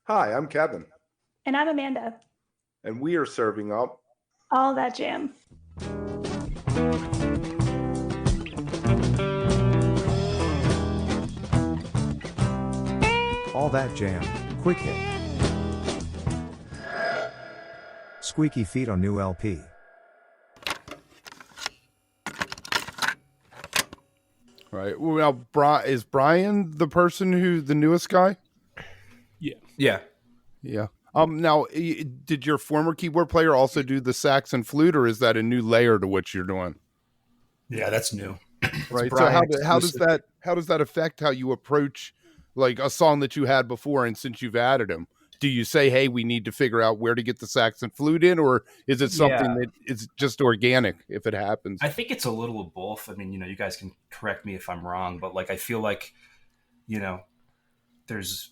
Hi, I'm Kevin, And I'm Amanda. and we are serving up. All that jam. All That Jam, Quick Hit. Squeaky feet on new LP. Right. Well, now, is Brian the person who the newest guy? Yeah. Yeah. Yeah. Now, did your former keyboard player also do the sax and flute, or is that a new layer to what you're doing? Yeah, that's new. Right. So Brian how does exclusive. that affect how you approach like a song that you had before, and since you've added them? Do you say, hey, we need to figure out where to get the sax and flute in, or is it something Yeah. that is just organic if it happens? I think it's a little of both. I mean, you guys can correct me if I'm wrong, but like I feel like, you know, there's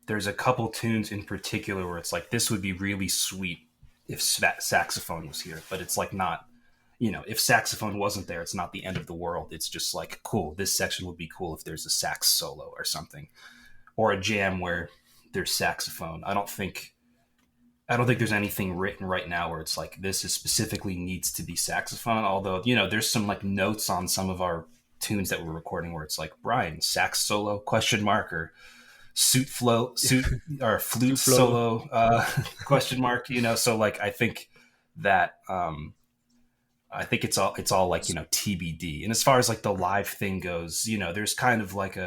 there's a couple tunes in particular where it's like this would be really sweet if saxophone was here, but it's like not, if saxophone wasn't there, it's not the end of the world. It's just like cool. This section would be cool if there's a sax solo or something, or a jam where there's saxophone. I don't think there's anything written right now where it's like this is specifically needs to be saxophone. Although there's some like notes on some of our tunes that we're recording where it's like Brian sax solo question mark or suit or flute solo question mark. So like that I think it's all like TBD. And as far as like the live thing goes, there's kind of like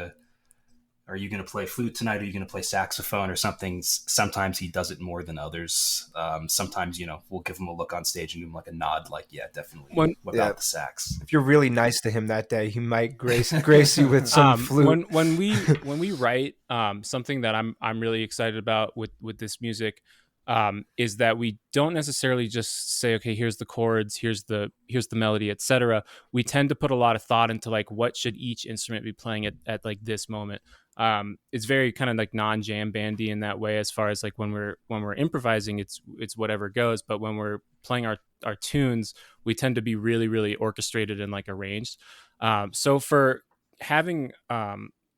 are you going to play flute tonight? Are you going to play saxophone or something? Sometimes he does it more than others. Sometimes, we'll give him a look on stage and give him like a nod, like, yeah, definitely. What about the sax? If you're really nice to him that day, he might grace you with some flute. When we write something that I'm really excited about with this music is that we don't necessarily just say, okay, here's the chords, here's the melody, etc. We tend to put a lot of thought into like what should each instrument be playing at like this moment. It's very kind of like non-jam bandy in that way, as far as like when we're improvising, it's whatever goes. But when we're playing our tunes, we tend to be really, really orchestrated and like arranged. So for having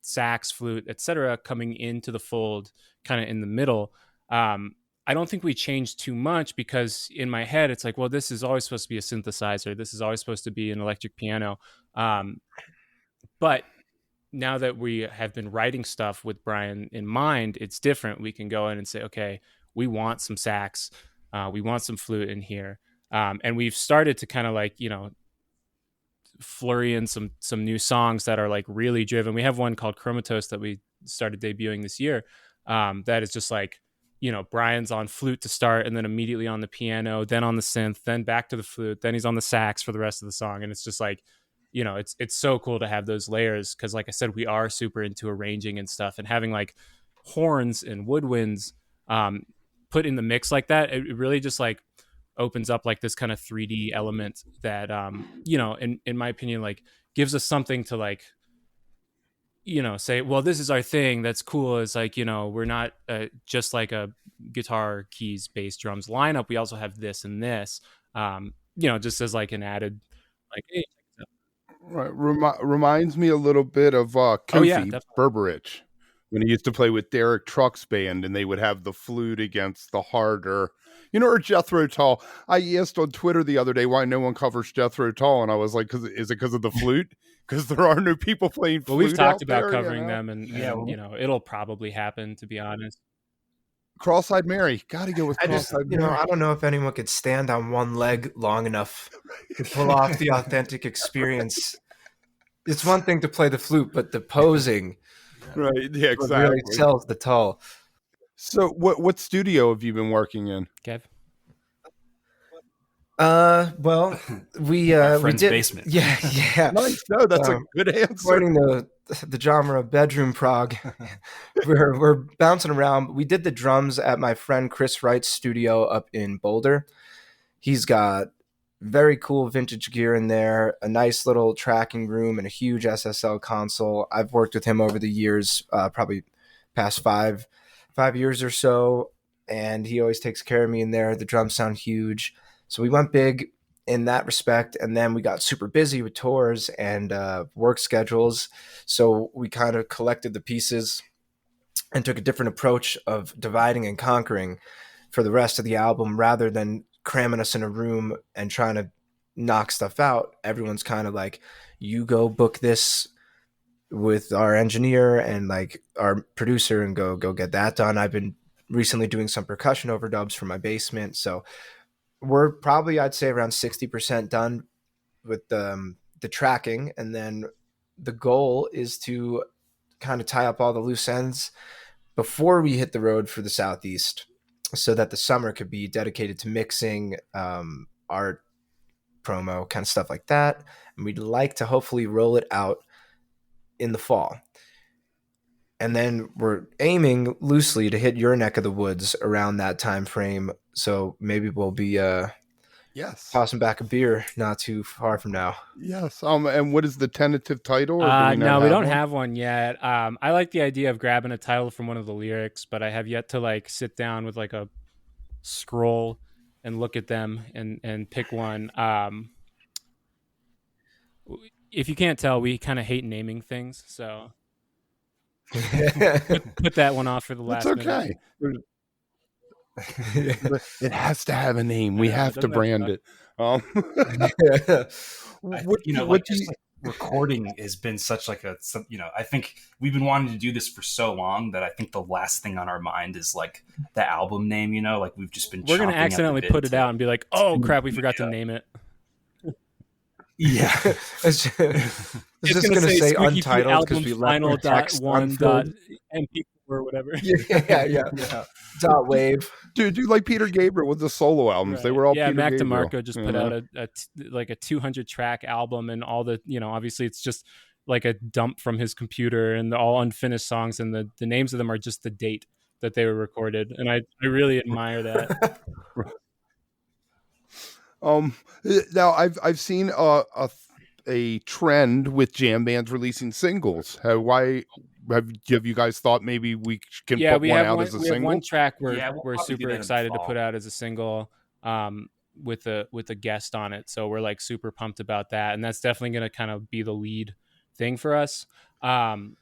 sax, flute, etc. coming into the fold kind of in the middle, I don't think we changed too much, because in my head it's like, well, this is always supposed to be a synthesizer, this is always supposed to be an electric piano. But now that we have been writing stuff with Brian in mind, it's different. We can go in and say, okay, we want some sax, we want some flute in here. And we've started to kind of like, flurry in some new songs that are like really driven. We have one called Chromatos that we started debuting this year. That is just like, Brian's on flute to start, and then immediately on the piano, then on the synth, then back to the flute, then he's on the sax for the rest of the song. And it's just like, it's so cool to have those layers, because like I said, we are super into arranging and stuff, and having like horns and woodwinds put in the mix like that, it really just like opens up like this kind of 3D element that in my opinion, like gives us something to like, say, well, this is our thing that's cool. It's like, we're not just like a guitar, keys, bass, drums lineup. We also have this and this, just as like an added, like, hey, Right. Reminds me a little bit of Kofi Berberich when he used to play with Derek Truck's band, and they would have the flute against the harder, or Jethro Tull. I asked on Twitter the other day why no one covers Jethro Tull, and I was like, is it because of the flute? Because there are no people playing flute. Well, we've talked about there, covering them, and it'll probably happen, to be honest. Cross-eyed Mary, gotta go with Cross-eyed Mary. I don't know if anyone could stand on one leg long enough to pull off the authentic experience. It's one thing to play the flute, but the posing, right? Yeah, exactly. Really sells the tull. So, what studio have you been working in, Kev? Well, we did basement. Yeah. Nice. No, that's a good answer. Avoiding the genre of bedroom prog. we're bouncing around. We did the drums at my friend Chris Wright's studio up in Boulder. He's got very cool vintage gear in there, a nice little tracking room, and a huge SSL console. I've worked with him over the years, probably past five years or so, and he always takes care of me in there. The drums sound huge. So we went big in that respect, and then we got super busy with tours and work schedules. So we kind of collected the pieces and took a different approach of dividing and conquering for the rest of the album rather than cramming us in a room and trying to knock stuff out. Everyone's kind of like, you go book this with our engineer and like our producer and go get that done. I've been recently doing some percussion overdubs for my basement, so we're probably, I'd say, around 60% done with the tracking, and then the goal is to kind of tie up all the loose ends before we hit the road for the Southeast, so that the summer could be dedicated to mixing, art, promo, kind of stuff like that. And we'd like to hopefully roll it out in the fall. And then we're aiming loosely to hit your neck of the woods around that time frame. So maybe we'll be yes, tossing back a beer not too far from now. Yes. And what is the tentative title? Or no, we don't have one yet. I like the idea of grabbing a title from one of the lyrics, but I have yet to like sit down with like a scroll and look at them and pick one. If you can't tell, we kind of hate naming things, so put that one off for the last. That's okay. It has to have a name. We have to brand it. Recording has been such like I think we've been wanting to do this for so long that I think the last thing on our mind is like the album name. Like we've just been. We're gonna accidentally put it out and be like, "Oh crap, we forgot to name it." Yeah, it's just going to say untitled because we final text .1.mp4 or whatever. Yeah. Dot wave. Dude, like Peter Gabriel with the solo albums. Right. They were all Peter Mac Gabriel. DeMarco just put out a 200 track album, and all the obviously it's just like a dump from his computer and all unfinished songs, and the names of them are just the date that they were recorded, and I really admire that. Now I've seen a trend with jam bands releasing singles. Have you guys thought maybe we can put one out as a single? We have one track we're super excited to put out as a single, with a guest on it. So we're like super pumped about that, and that's definitely going to kind of be the lead thing for us. And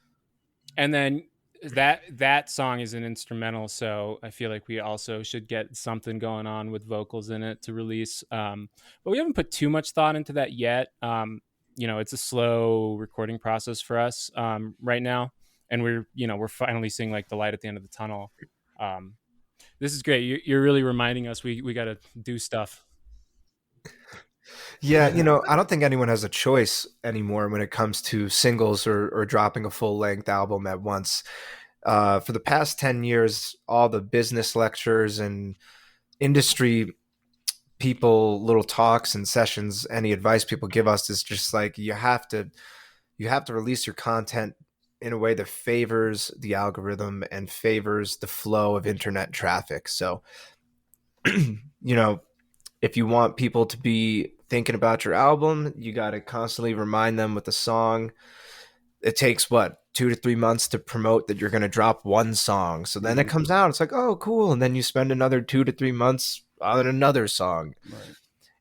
then that song is an instrumental, so I feel like we also should get something going on with vocals in it to release. But we haven't put too much thought into that yet. It's a slow recording process for us right now, and we're finally seeing like the light at the end of the tunnel. This is great. You're really reminding us we got to do stuff. Yeah, I don't think anyone has a choice anymore when it comes to singles or dropping a full-length album at once. For the past 10 years, all the business lectures and industry people, little talks and sessions, any advice people give us is just like, you have to release your content in a way that favors the algorithm and favors the flow of internet traffic. So, if you want people to be thinking about your album, you got to constantly remind them with a song. It takes 2 to 3 months to promote that you're going to drop one song. So then it comes out, it's like, oh, cool. And then you spend another 2 to 3 months on another song. Right.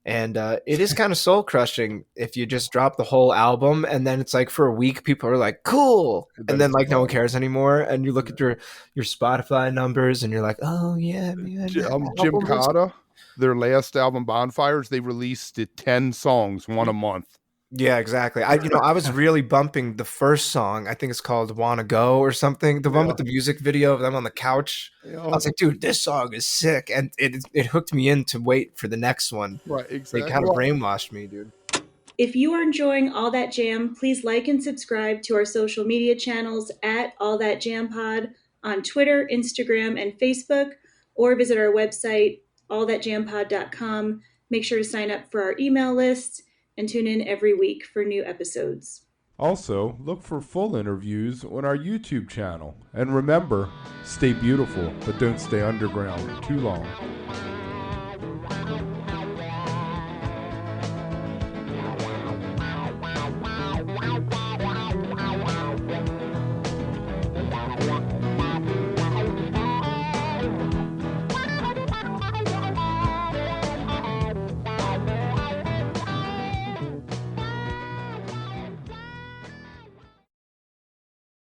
And it is kind of soul crushing if you just drop the whole album and then it's like for a week, people are like, cool. And then like no one cares anymore. And you look at your Spotify numbers and you're like, oh yeah, man. Jim Cotta. Their last album, Bonfires, they released 10 songs, one a month. Yeah, exactly. I was really bumping the first song. I think it's called "Wanna Go" or something. The one with the music video of them on the couch. Yeah. I was like, dude, this song is sick, and it hooked me in to wait for the next one. Right, exactly. They kind of brainwashed me, dude. If you are enjoying All That Jam, please like and subscribe to our social media channels at All That Jam Pod on Twitter, Instagram, and Facebook, or visit our website, allthatjampod.com. Make sure to sign up for our email list and tune in every week for new episodes. Also, look for full interviews on our YouTube channel. And remember, stay beautiful, but don't stay underground too long.